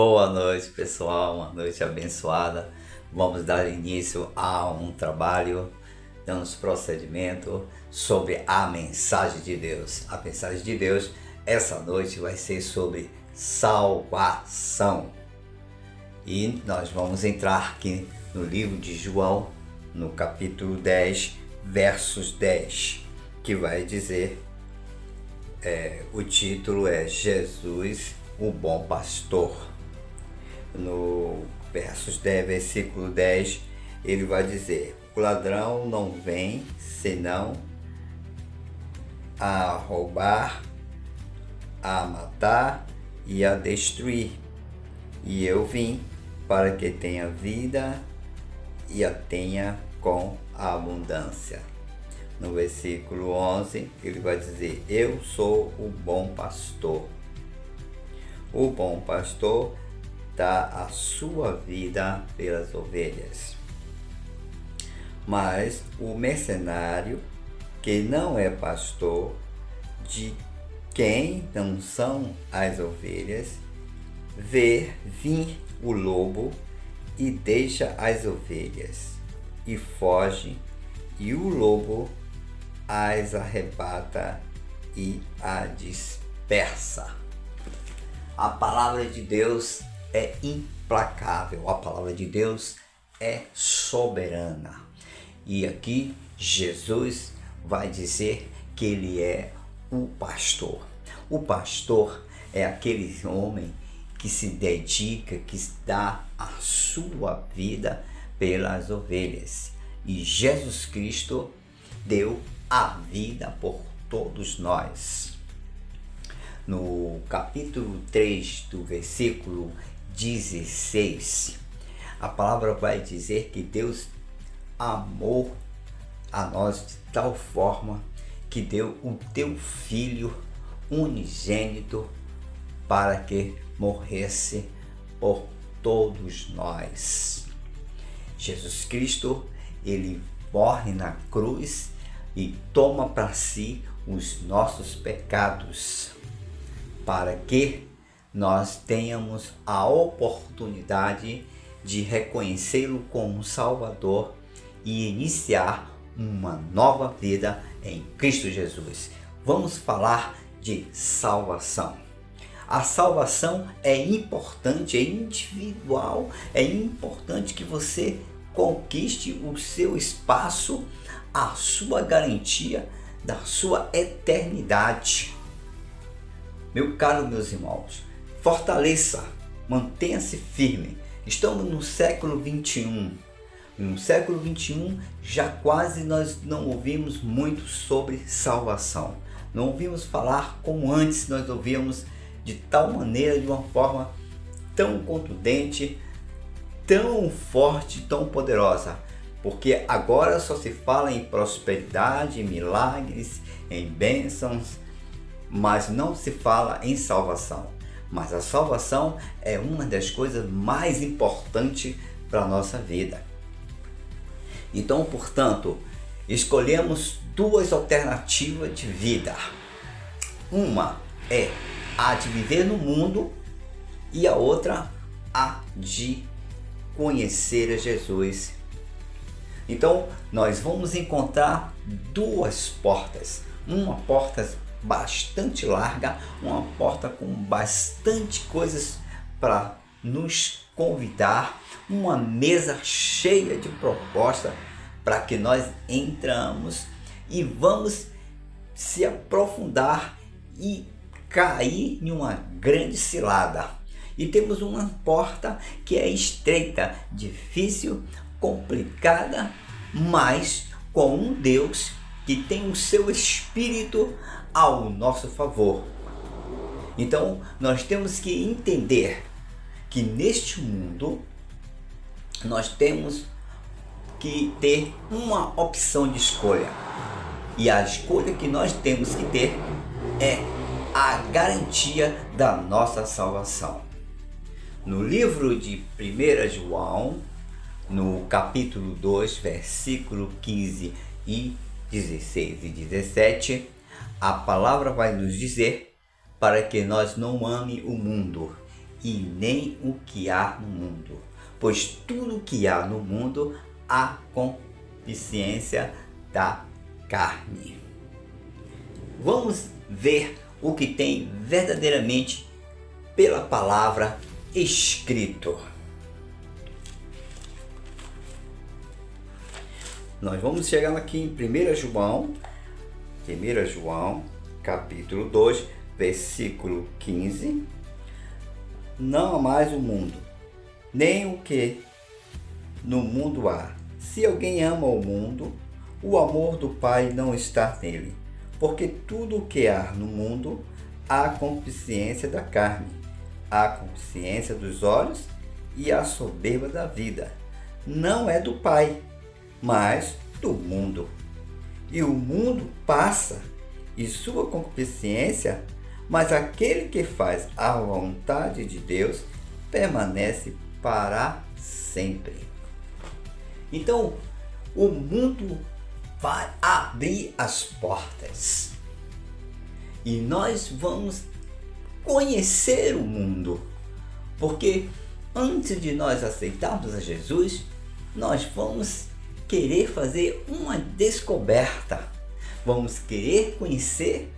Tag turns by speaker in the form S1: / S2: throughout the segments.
S1: Boa noite, pessoal. Uma noite abençoada. Vamos dar início a um trabalho, dando procedimento sobre a mensagem de Deus. A mensagem de Deus essa noite vai ser sobre salvação. E nós vamos entrar aqui no livro de João, no capítulo 10, versos 10, que vai dizer, o título é Jesus, o bom pastor. No versos 10, versículo 10, ele vai dizer: o ladrão não vem senão a roubar, a matar e a destruir. E eu vim para que tenha vida e a tenha com abundância. No versículo 11, ele vai dizer: eu sou o bom pastor. O bom pastor dá a sua vida pelas ovelhas. Mas o mercenário, que não é pastor, de quem não são as ovelhas, vê vir o lobo e deixa as ovelhas e foge, e o lobo as arrebata e a dispersa. A palavra de Deus é implacável, a palavra de Deus é soberana. E aqui Jesus vai dizer que ele é o pastor. O pastor é aquele homem que se dedica, que dá a sua vida pelas ovelhas. E Jesus Cristo deu a vida por todos nós. No capítulo 3 do versículo 16, a palavra vai dizer que Deus amou a nós de tal forma que deu o teu Filho unigênito para que morresse por todos nós. Jesus Cristo, ele morre na cruz e toma para si os nossos pecados, para que nós tenhamos a oportunidade de reconhecê-lo como Salvador e iniciar uma nova vida em Cristo Jesus. Vamos falar de salvação. A salvação é importante, é individual, é importante que você conquiste o seu espaço, a sua garantia da sua eternidade. Meu caro, meus irmãos, fortaleça, mantenha-se firme. Estamos no século 21. No século 21 já quase nós não ouvimos muito sobre salvação. Não ouvimos falar como antes nós ouvíamos, de tal maneira, de uma forma tão contundente, tão forte, tão poderosa. Porque agora só se fala em prosperidade, em milagres, em bênçãos, mas não se fala em salvação. Mas a salvação é uma das coisas mais importantes para a nossa vida. Então, portanto, escolhemos duas alternativas de vida. Uma é a de viver no mundo e a outra a de conhecer a Jesus. Então, nós vamos encontrar duas portas. Uma porta bastante larga, uma porta com bastante coisas para nos convidar, uma mesa cheia de propostas para que nós entramos e vamos se aprofundar e cair em uma grande cilada. E temos uma porta que é estreita, difícil, complicada, mas com um Deus que tem o seu Espírito ao nosso favor. Então nós temos que entender que neste mundo nós temos que ter uma opção de escolha, e a escolha que nós temos que ter é a garantia da nossa salvação. No livro de 1 João, no capítulo 2, versículo 15 e 16 e 17, a palavra vai nos dizer para que nós não ame o mundo e nem o que há no mundo, pois tudo o que há no mundo há concupiscência da carne. Vamos ver o que tem verdadeiramente pela palavra escrito. Nós vamos chegar aqui em 1 João, capítulo 2, versículo 15. Não amais o mundo, nem o que no mundo há. Se alguém ama o mundo, o amor do Pai não está nele. Porque tudo o que há no mundo, há concupiscência da carne, há concupiscência dos olhos e a soberba da vida. Não é do Pai, mas do mundo. E o mundo passa, e sua concupiscência, mas aquele que faz a vontade de Deus permanece para sempre. Então, o mundo vai abrir as portas. E nós vamos conhecer o mundo. Porque antes de nós aceitarmos a Jesus, nós vamos querer fazer uma descoberta. Vamos querer conhecer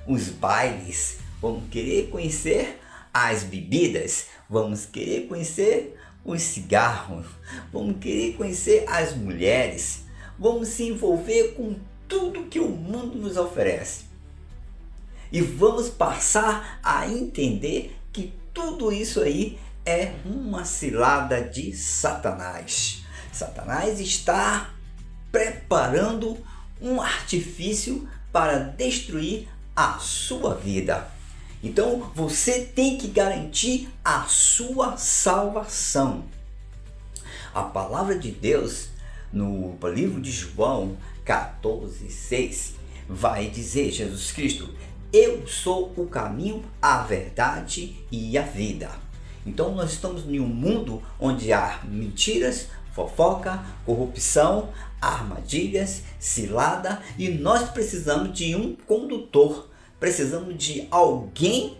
S1: os bailes, vamos querer conhecer as bebidas, vamos querer conhecer os cigarros, vamos querer conhecer as mulheres, vamos se envolver com tudo que o mundo nos oferece. E vamos passar a entender que tudo isso aí é uma cilada de Satanás. Satanás está preparando um artifício para destruir a sua vida. Então você tem que garantir a sua salvação. A palavra de Deus no livro de João 14:6 vai dizer: Jesus Cristo, eu sou o caminho, a verdade e a vida. Então nós estamos em um mundo onde há mentiras, fofoca, corrupção, armadilhas, cilada, e nós precisamos de um condutor, precisamos de alguém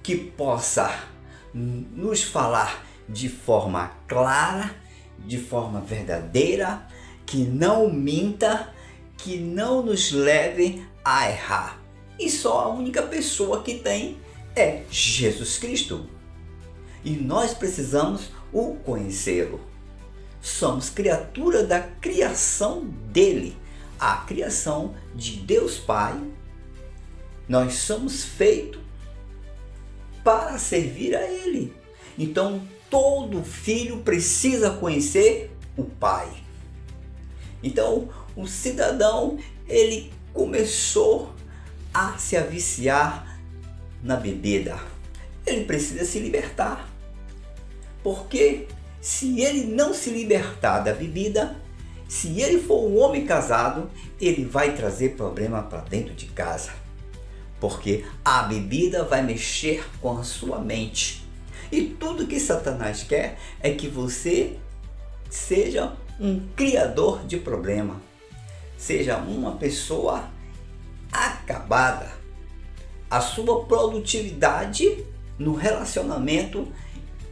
S1: que possa nos falar de forma clara, de forma verdadeira, que não minta, que não nos leve a errar. E só a única pessoa que tem é Jesus Cristo. E nós precisamos o conhecê-lo. Somos criatura da criação dele, a criação de Deus Pai. Nós somos feitos para servir a ele. Então todo filho precisa conhecer o Pai. Então o cidadão, ele começou a se viciar na bebida. Ele precisa se libertar. Porque se ele não se libertar da bebida, se ele for um homem casado, ele vai trazer problema para dentro de casa. Porque a bebida vai mexer com a sua mente. E tudo que Satanás quer é que você seja um criador de problema. Seja uma pessoa acabada. A sua produtividade no relacionamento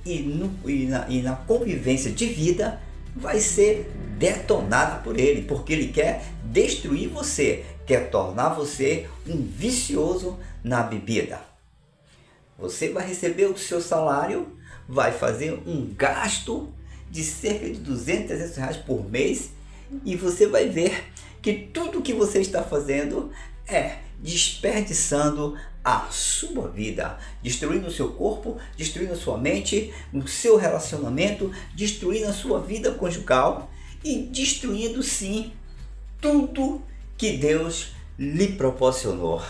S1: e na convivência de vida vai ser detonada por ele, porque ele quer destruir você, quer tornar você um vicioso na bebida. Você vai receber o seu salário, vai fazer um gasto de cerca de 200, 300 reais por mês, e você vai ver que tudo que você está fazendo é desperdiçando a sua vida, destruindo o seu corpo, destruindo a sua mente, o seu relacionamento, destruindo a sua vida conjugal e destruindo sim tudo que Deus lhe proporcionou.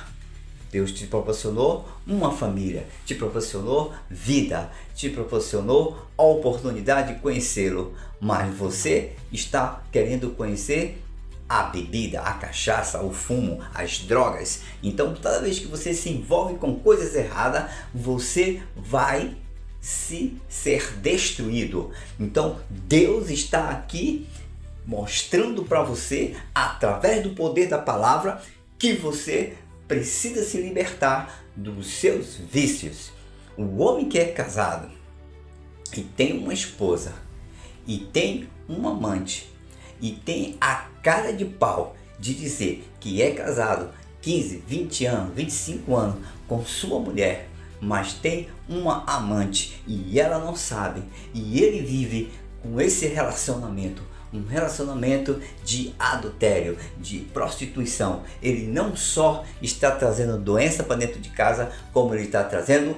S1: Deus te proporcionou uma família, te proporcionou vida, te proporcionou a oportunidade de conhecê-lo, mas você está querendo conhecer a bebida, a cachaça, o fumo, as drogas. Então toda vez que você se envolve com coisas erradas, você vai ser destruído. Então Deus está aqui mostrando para você, através do poder da palavra, que você precisa se libertar dos seus vícios. O homem que é casado e tem uma esposa e tem um amante e tem a cara de pau de dizer que é casado 15, 20 anos, 25 anos com sua mulher, mas tem uma amante e ela não sabe, e ele vive com esse relacionamento, um relacionamento de adultério, de prostituição. Ele não só está trazendo doença para dentro de casa, como ele está trazendo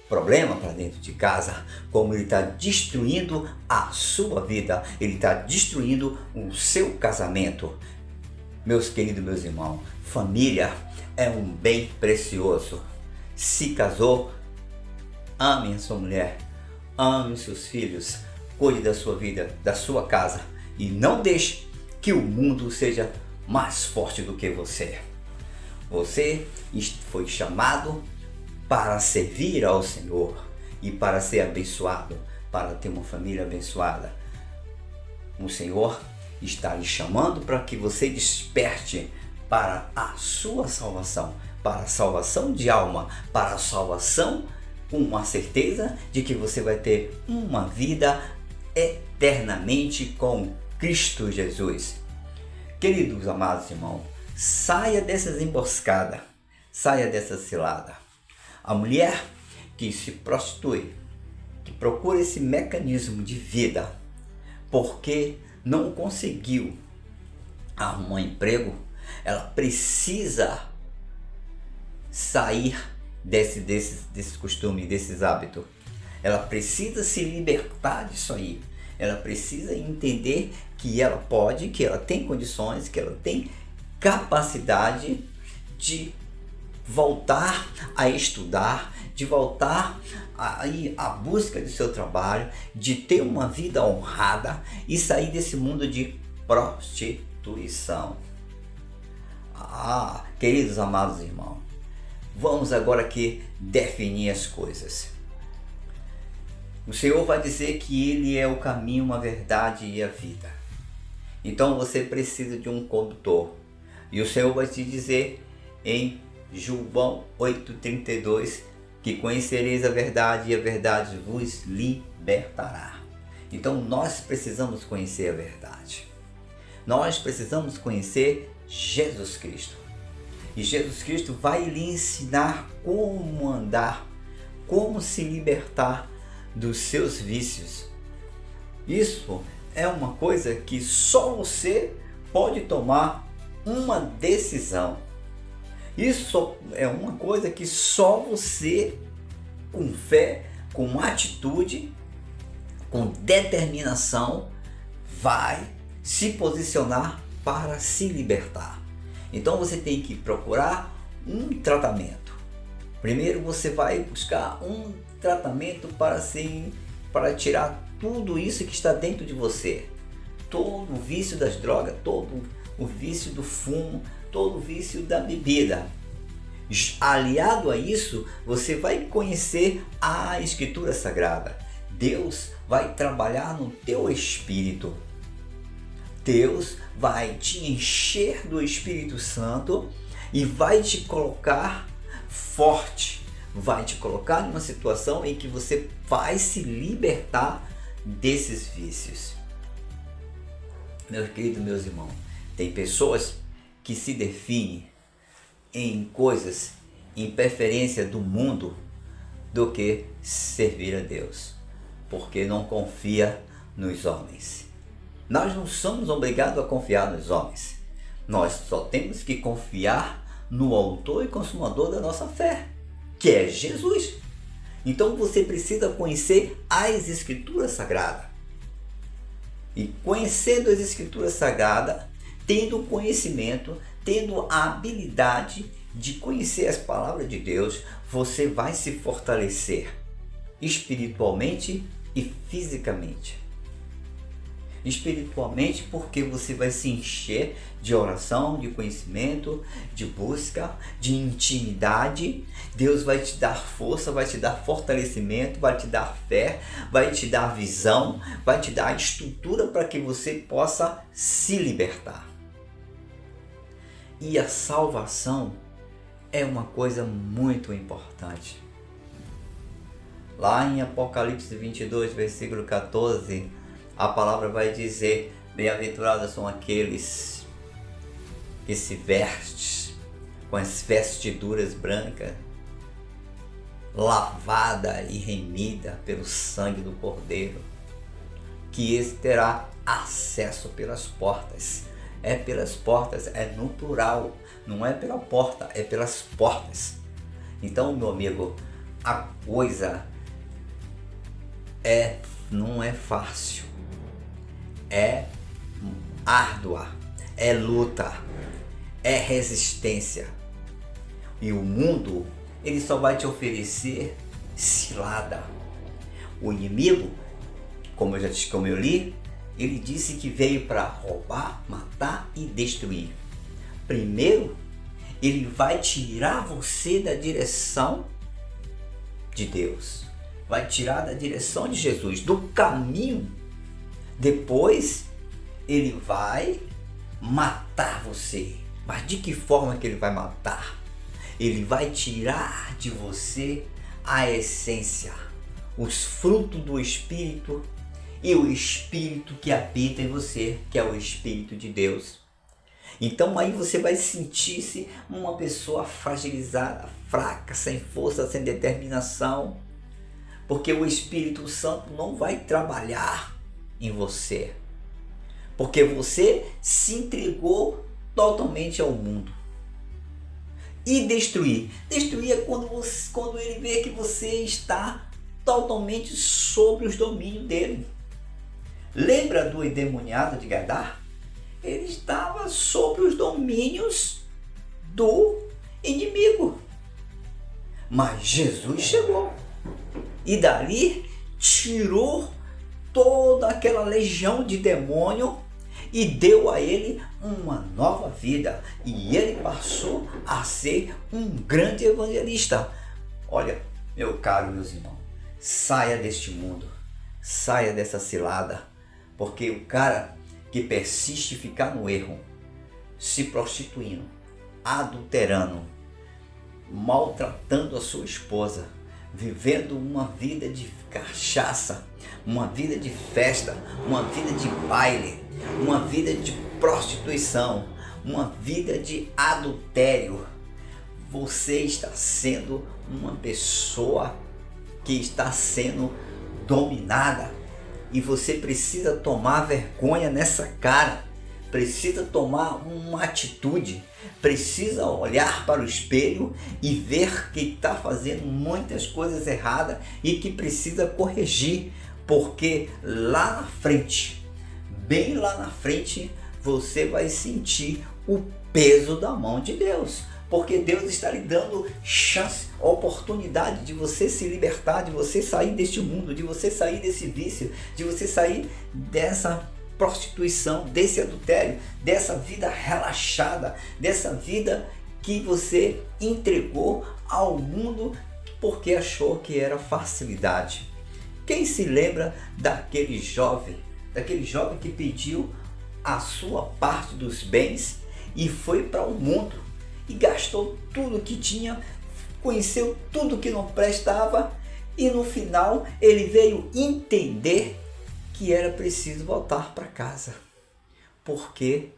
S1: problema para dentro de casa, como ele está destruindo a sua vida, ele está destruindo o seu casamento. Meus queridos, meus irmãos, família é um bem precioso. Se casou, ame a sua mulher, ame os seus filhos, cuide da sua vida, da sua casa, e não deixe que o mundo seja mais forte do que você. Você foi chamado para servir ao Senhor e para ser abençoado, para ter uma família abençoada. O Senhor está lhe chamando para que você desperte para a sua salvação, para a salvação de alma, para a salvação com a certeza de que você vai ter uma vida eternamente com Cristo Jesus. Queridos amados irmãos, saia dessas emboscadas, saia dessa cilada. A mulher que se prostitui, que procura esse mecanismo de vida, porque não conseguiu arrumar um emprego, ela precisa sair desse costume, desses hábitos. Ela precisa se libertar disso aí. Ela precisa entender que ela pode, que ela tem condições, que ela tem capacidade de voltar a estudar, de voltar a ir à busca do seu trabalho, de ter uma vida honrada e sair desse mundo de prostituição. Queridos amados irmãos, vamos agora aqui definir as coisas. O Senhor vai dizer que Ele é o caminho, a verdade e a vida. Então você precisa de um condutor. E o Senhor vai te dizer em João 8,32 que conhecereis a verdade e a verdade vos libertará. Então nós precisamos conhecer a verdade. Nós precisamos conhecer Jesus Cristo. E Jesus Cristo vai lhe ensinar como andar, como se libertar dos seus vícios. Isso é uma coisa que só você pode tomar uma decisão. Isso é uma coisa que só você, com fé, com atitude, com determinação, vai se posicionar para se libertar. Então você tem que procurar um tratamento. Primeiro você vai buscar um tratamento para tirar tudo isso que está dentro de você. Todo o vício das drogas, todo o vício do fumo, todo o vício da bebida. Aliado a isso, você vai conhecer a Escritura Sagrada. Deus vai trabalhar no teu espírito. Deus vai te encher do Espírito Santo e vai te colocar forte. Vai te colocar numa situação em que você vai se libertar desses vícios. Meus queridos, meus irmãos, tem pessoas que se definem em coisas, em preferência do mundo, do que servir a Deus, porque não confia nos homens. Nós não somos obrigados a confiar nos homens. Nós só temos que confiar no autor e consumador da nossa fé, que é Jesus. Então você precisa conhecer as Escrituras Sagradas. E conhecendo as Escrituras Sagradas, tendo conhecimento, tendo a habilidade de conhecer as palavras de Deus, você vai se fortalecer espiritualmente e fisicamente. Espiritualmente, porque você vai se encher de oração, de conhecimento, de busca, de intimidade. Deus vai te dar força, vai te dar fortalecimento, vai te dar fé, vai te dar visão, vai te dar estrutura para que você possa se libertar. E a salvação é uma coisa muito importante. Lá em Apocalipse 22, versículo 14, a palavra vai dizer: bem-aventurados são aqueles que se vestem com as vestiduras brancas, lavada e remida pelo sangue do Cordeiro, que esse terá acesso pelas portas. É pelas portas, é no plural, não é pela porta, é pelas portas. Então, meu amigo, a coisa não é fácil, é árdua, é luta, é resistência. E o mundo, ele só vai te oferecer cilada. O inimigo, como eu li, ele disse que veio para roubar, matar e destruir. Primeiro, ele vai tirar você da direção de Deus, vai tirar da direção de Jesus, do caminho. Depois, ele vai matar você. Mas de que forma que ele vai matar? Ele vai tirar de você a essência, os frutos do Espírito e o Espírito que habita em você, que é o Espírito de Deus. Então aí você vai sentir-se uma pessoa fragilizada, fraca, sem força, sem determinação, porque o Espírito Santo não vai trabalhar em você, porque você se entregou totalmente ao mundo. E destruir é quando ele vê que você está totalmente sobre os domínios dele. Lembra do endemoniado de Gadá? Ele estava sobre os domínios do inimigo. Mas Jesus chegou e dali tirou toda aquela legião de demônio e deu a ele uma nova vida. E ele passou a ser um grande evangelista. Olha, meu caro, meus irmãos, saia deste mundo, saia dessa cilada, porque o cara que persiste em ficar no erro, se prostituindo, adulterando, maltratando a sua esposa, vivendo uma vida de cachaça, uma vida de festa, uma vida de baile, uma vida de prostituição, uma vida de adultério, você está sendo uma pessoa que está sendo dominada. E você precisa tomar vergonha nessa cara, precisa tomar uma atitude, precisa olhar para o espelho e ver que está fazendo muitas coisas erradas e que precisa corrigir, porque lá na frente, bem lá na frente, você vai sentir o peso da mão de Deus. Porque Deus está lhe dando chance, oportunidade de você se libertar, de você sair deste mundo, de você sair desse vício, de você sair dessa prostituição, desse adultério, dessa vida relaxada, dessa vida que você entregou ao mundo porque achou que era facilidade. Quem se lembra daquele jovem que pediu a sua parte dos bens e foi para o mundo? E gastou tudo que tinha, conheceu tudo que não prestava e no final ele veio entender que era preciso voltar para casa. Porque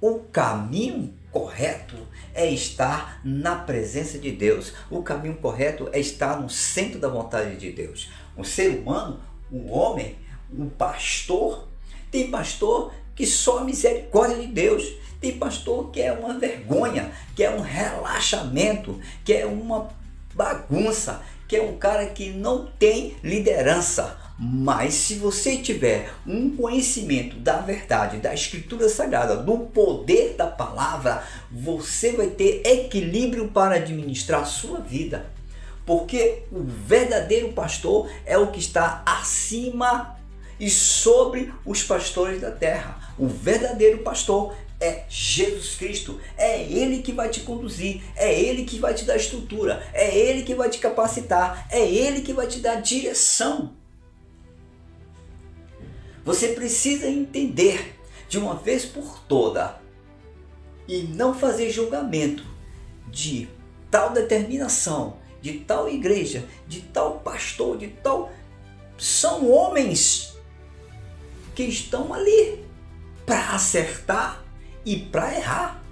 S1: o caminho correto é estar na presença de Deus. O caminho correto é estar no centro da vontade de Deus. O ser humano, o homem, o pastor, tem pastor que só a misericórdia de Deus. Tem pastor que é uma vergonha, que é um relaxamento, que é uma bagunça, que é um cara que não tem liderança. Mas se você tiver um conhecimento da verdade, da Escritura Sagrada, do poder da palavra, você vai ter equilíbrio para administrar a sua vida. Porque o verdadeiro pastor é o que está acima e sobre os pastores da terra. O verdadeiro pastor é Jesus Cristo, é Ele que vai te conduzir, é Ele que vai te dar estrutura, é Ele que vai te capacitar, é Ele que vai te dar direção. Você precisa entender de uma vez por toda e não fazer julgamento de tal determinação, de de tal igreja, de tal pastor, de tal... São homens que estão ali para acertar e para errar.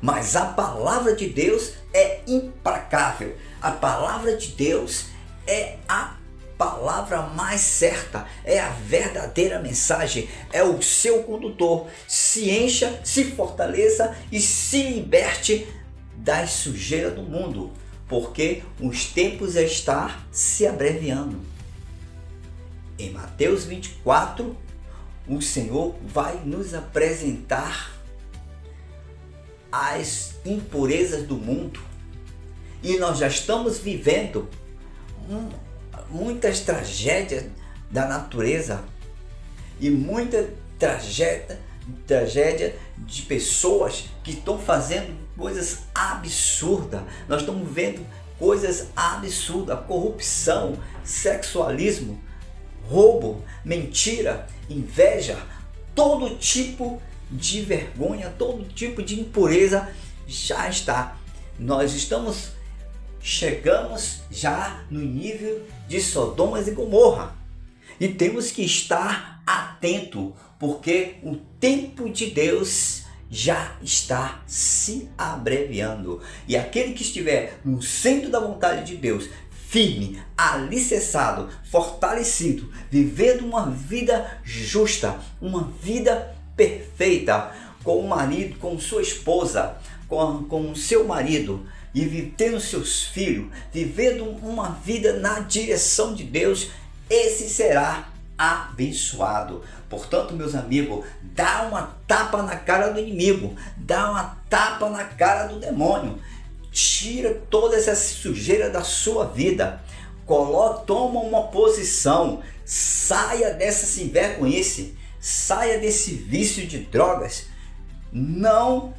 S1: Mas a palavra de Deus é implacável. A palavra de Deus é a palavra mais certa, é a verdadeira mensagem, é o seu condutor. Se encha, se fortaleça e se liberte das sujeiras do mundo, porque os tempos estão se abreviando. Em Mateus 24, o Senhor vai nos apresentar as impurezas do mundo, e nós já estamos vivendo muitas tragédias da natureza e muita tragédia de pessoas que estão fazendo coisas absurdas. Nós estamos vendo coisas absurdas: corrupção, sexualismo, roubo, mentira, inveja, todo tipo de vergonha, todo tipo de impureza já está. Nós chegamos já no nível de Sodoma e Gomorra, e temos que estar atento, porque o tempo de Deus já está se abreviando, e aquele que estiver no centro da vontade de Deus, firme, alicerçado, fortalecido, vivendo uma vida justa, uma vida perfeita, com o marido, com sua esposa, com o seu marido, e tendo seus filhos, vivendo uma vida na direção de Deus, esse será abençoado. Portanto, meus amigos, dá uma tapa na cara do inimigo, dá uma tapa na cara do demônio, tira toda essa sujeira da sua vida, toma uma posição, saia dessa sem vergonhice, saia desse vício de drogas, não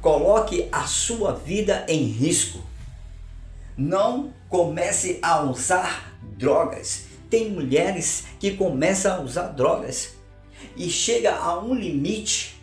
S1: coloque a sua vida em risco, não comece a usar drogas. Tem mulheres que começam a usar drogas e chega a um limite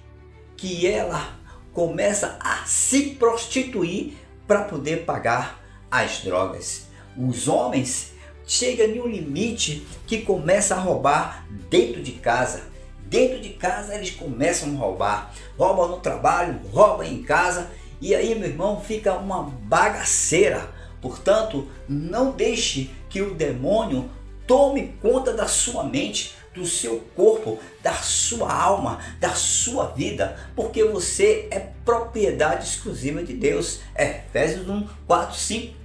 S1: que ela começa a se prostituir para poder pagar as drogas. Os homens chegam em um limite que começa a roubar dentro de casa. Dentro de casa eles começam a roubar. Roubam no trabalho, roubam em casa. E aí, meu irmão, fica uma bagaceira. Portanto, não deixe que o demônio tome conta da sua mente, do seu corpo, da sua alma, da sua vida, porque você é propriedade exclusiva de Deus. Efésios 1, 4, 5.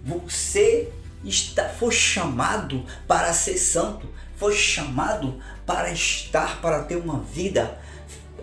S1: Você foi chamado para ser santo, foi chamado para ter uma vida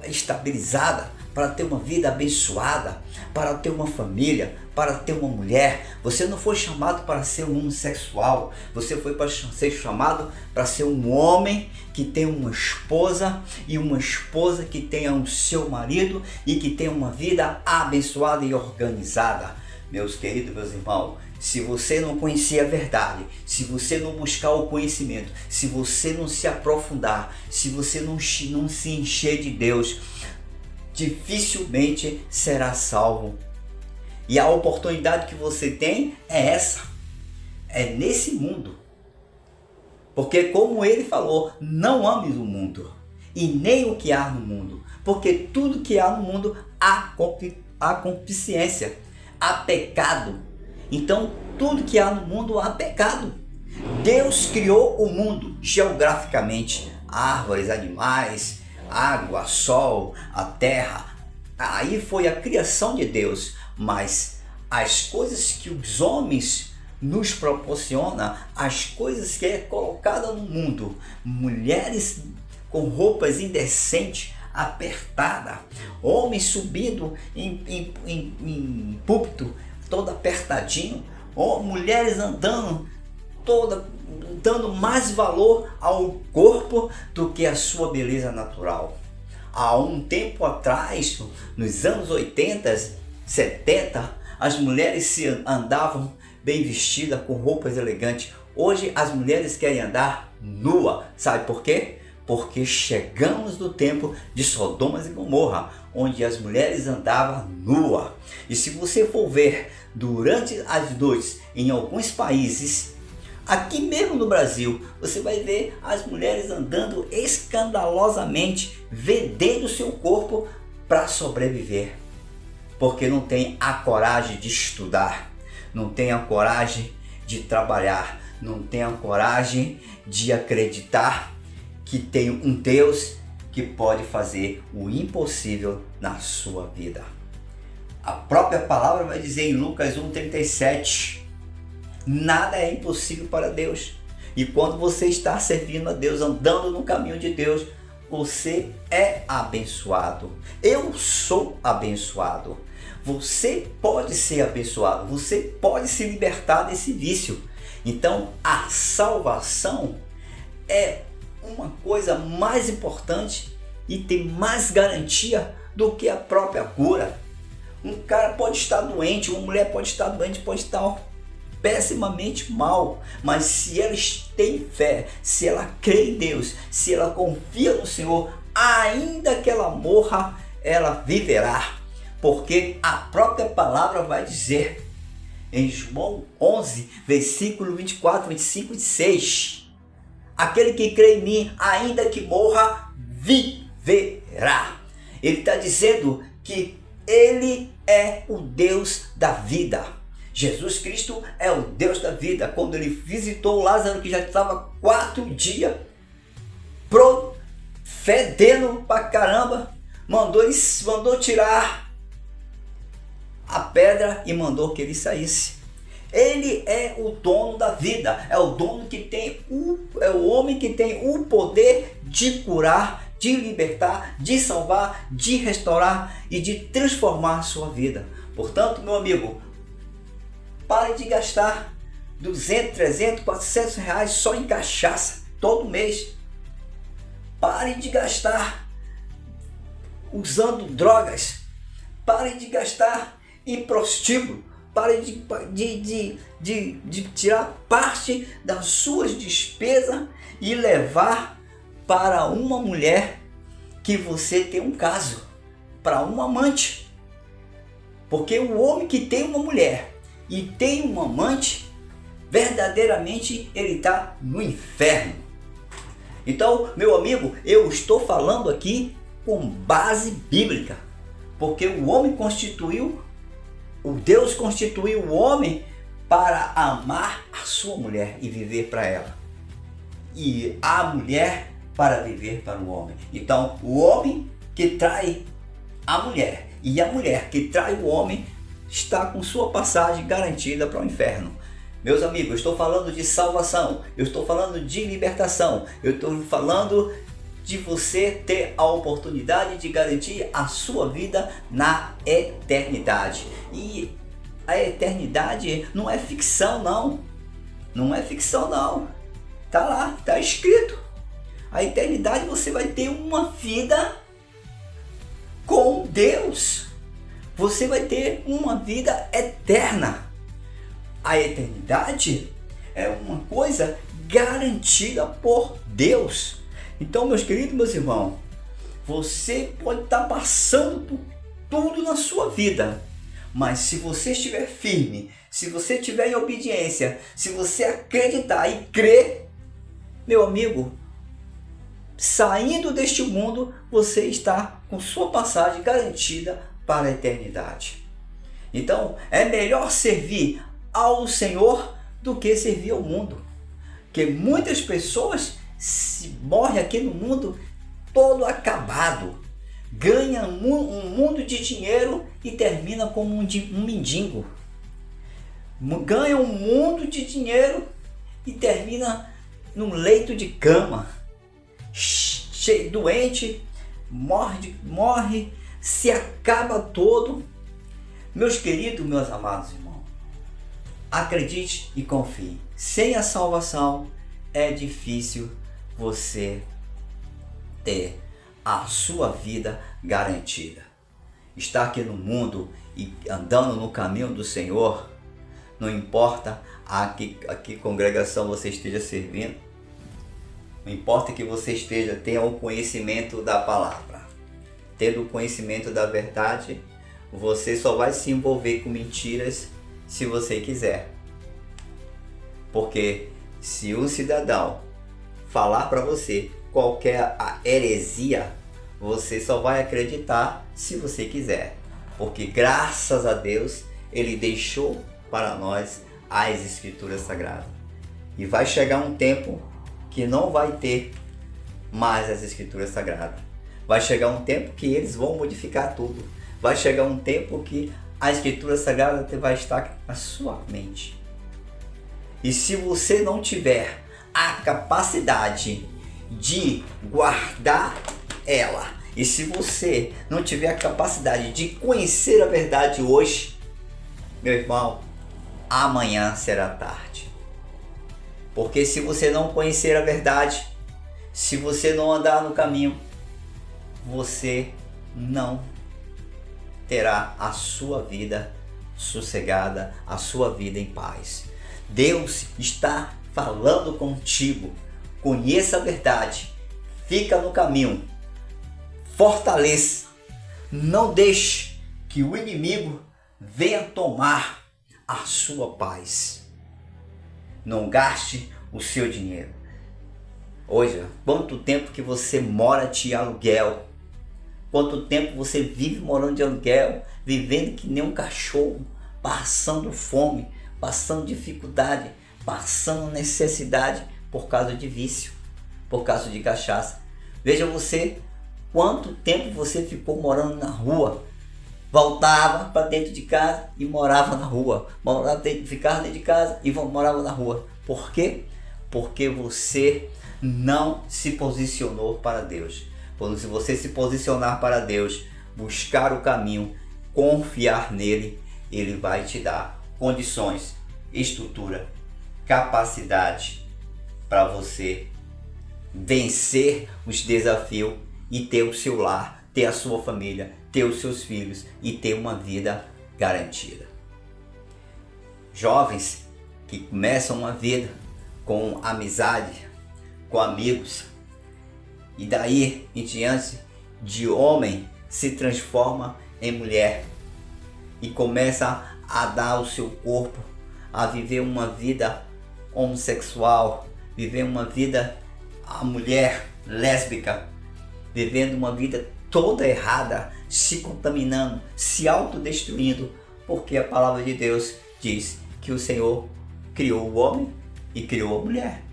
S1: estabilizada, para ter uma vida abençoada, para ter uma família, para ter uma mulher. Você não foi chamado para ser um homossexual, você foi para ser chamado para ser um homem que tem uma esposa, e uma esposa que tenha o seu marido e que tenha uma vida abençoada e organizada. Meus queridos, meus irmãos, se você não conhecer a verdade, se você não buscar o conhecimento, se você não se aprofundar, se você não se encher de Deus, dificilmente será salvo. E a oportunidade que você tem é essa, é nesse mundo. Porque como ele falou, não ames o mundo e nem o que há no mundo, porque tudo que há no mundo há concupiscência, há pecado. Então tudo que há no mundo há pecado. Deus criou o mundo geograficamente, árvores, animais, água, sol, a terra. Aí foi a criação de Deus. Mas as coisas que os homens nos proporcionam, as coisas que é colocada no mundo, mulheres com roupas indecentes, apertadas, homens subindo em púlpito todo apertadinho, ou mulheres andando dando mais valor ao corpo do que a sua beleza natural. Há um tempo atrás, nos anos 80, 70, as mulheres andavam bem vestidas, com roupas elegantes. Hoje as mulheres querem andar nua. Sabe por quê? porque chegamos no tempo de Sodoma e Gomorra, onde as mulheres andavam nuas. E se você for ver durante as noites em alguns países, aqui mesmo no Brasil, você vai ver as mulheres andando escandalosamente, vendendo seu corpo para sobreviver, porque não tem a coragem de estudar, não tem a coragem de trabalhar, não tem a coragem de acreditar que tem um Deus que pode fazer o impossível na sua vida. A própria palavra vai dizer em Lucas 1,37, nada é impossível para Deus. E quando você está servindo a Deus, andando no caminho de Deus, você é abençoado. Eu sou abençoado. Você pode ser abençoado. Você pode se libertar desse vício. Então, a salvação é uma coisa mais importante e tem mais garantia do que a própria cura. Um cara pode estar doente, uma mulher pode estar doente, pode estar pessimamente mal, mas se ela tem fé, se ela crê em Deus, se ela confia no Senhor, ainda que ela morra, ela viverá, porque a própria palavra vai dizer em João 11, versículo 24, 25 e 26, aquele que crê em mim, ainda que morra, viverá. Ele está dizendo que Ele é o Deus da vida. Jesus Cristo é o Deus da vida. Quando Ele visitou Lázaro, que já estava 4 dias fedendo pra caramba, mandou tirar a pedra e mandou que ele saísse. Ele é o dono da vida, é o dono que tem é o homem que tem o poder de curar, de libertar, de salvar, de restaurar e de transformar a sua vida. Portanto, meu amigo, pare de gastar 200, 300, 400 reais só em cachaça todo mês. Pare de gastar usando drogas. Pare de gastar em prostíbulo. Pare de tirar parte das suas despesas e levar para uma mulher que você tem um caso, para um amante. Porque o homem que tem uma mulher e tem um amante, verdadeiramente ele está no inferno. Então, meu amigo, eu estou falando aqui com base bíblica, porque Deus constituiu o homem para amar a sua mulher e viver para ela, e a mulher para viver para o homem. Então, o homem que trai a mulher e a mulher que trai o homem está com sua passagem garantida para o inferno. Meus amigos, eu estou falando de salvação, eu estou falando de libertação, eu estou falando de você ter a oportunidade de garantir a sua vida na eternidade. E a eternidade não é ficção, não. Não é ficção, não. Tá lá, tá escrito. A eternidade você vai ter uma vida com Deus. Você vai ter uma vida eterna. A eternidade é uma coisa garantida por Deus. Então, meus queridos, meus irmãos, você pode estar passando por tudo na sua vida, mas se você estiver firme, se você estiver em obediência, se você acreditar e crer, meu amigo, saindo deste mundo, você está com sua passagem garantida para a eternidade. Então, é melhor servir ao Senhor do que servir ao mundo, porque muitas pessoas morrem aqui no mundo todo acabado, ganha um mundo de dinheiro e termina como um mendigo, ganha um mundo de dinheiro e termina num leito de cama, doente, morre, se acaba todo. Meus queridos, meus amados irmãos, acredite e confie, sem a salvação é difícil você ter a sua vida garantida. Estar aqui no mundo e andando no caminho do Senhor, não importa a que congregação você esteja servindo, Não importa que você tenha o conhecimento da palavra. Tendo o conhecimento da verdade, você só vai se envolver com mentiras se você quiser. Porque se um cidadão falar para você qualquer heresia, você só vai acreditar se você quiser. Porque graças a Deus, Ele deixou para nós as Escrituras Sagradas. E vai chegar um tempo que não vai ter mais as Escrituras Sagradas. Vai chegar um tempo que eles vão modificar tudo. Vai chegar um tempo que a Escritura Sagrada vai estar na sua mente. E se você não tiver a capacidade de guardar ela, e se você não tiver a capacidade de conhecer a verdade hoje, meu irmão, amanhã será tarde. Porque se você não conhecer a verdade, se você não andar no caminho, você não terá a sua vida sossegada, a sua vida em paz. Deus está falando contigo. Conheça a verdade, fica no caminho, fortaleça, não deixe que o inimigo venha tomar a sua paz. Não gaste o seu dinheiro. Hoje, quanto tempo que você mora de aluguel? Quanto tempo você vive morando de aluguel, vivendo que nem um cachorro, passando fome, passando dificuldade, passando necessidade por causa de vício, por causa de cachaça. Veja você, quanto tempo você ficou morando na rua. Voltava para dentro de casa e morava na rua. Ficava dentro de casa e morava na rua. Por quê? Porque você não se posicionou para Deus. Quando você se posicionar para Deus, buscar o caminho, confiar nele, Ele vai te dar condições, estrutura, capacidade para você vencer os desafios e ter o seu lar, ter a sua família, ter os seus filhos e ter uma vida garantida. Jovens que começam uma vida com amizade, com amigos, e daí em diante de homem se transforma em mulher e começa a dar o seu corpo, a viver uma vida homossexual, viver uma vida, a mulher lésbica, vivendo uma vida toda errada, se contaminando, se autodestruindo, porque a palavra de Deus diz que o Senhor criou o homem e criou a mulher.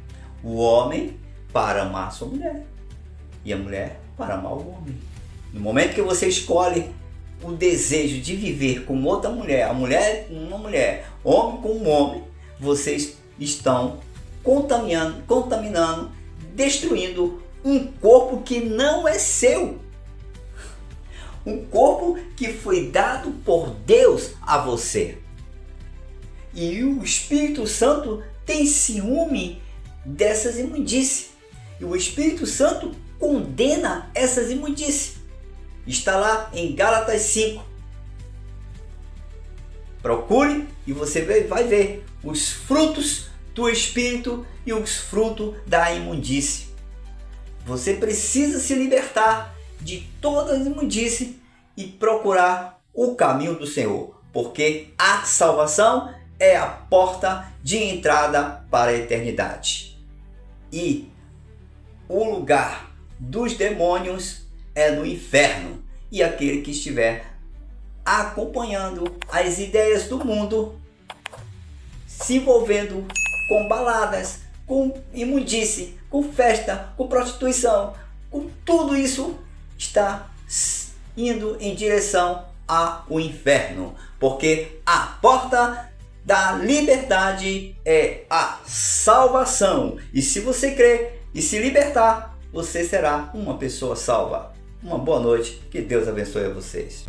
S1: O homem para amar a sua mulher e a mulher para amar o homem. No momento que você escolhe o desejo de viver com outra mulher, a mulher com uma mulher, homem com um homem, vocês estão contaminando, destruindo um corpo que não é seu. Um corpo que foi dado por Deus a você. E o Espírito Santo tem ciúme dessas imundícies. E o Espírito Santo condena essas imundícies. Está lá em Gálatas 5. Procure e você vai ver os frutos do Espírito e os frutos da imundície. Você precisa se libertar de todas as imundícies e procurar o caminho do Senhor, porque a salvação é a porta de entrada para a eternidade. E o lugar dos demônios é no inferno. E aquele que estiver acompanhando as ideias do mundo, se envolvendo com baladas, com imundície, com festa, com prostituição, com tudo isso, está indo em direção ao inferno, porque a porta da liberdade é a salvação. E se você crer e se libertar, você será uma pessoa salva. Uma boa noite, que Deus abençoe a vocês.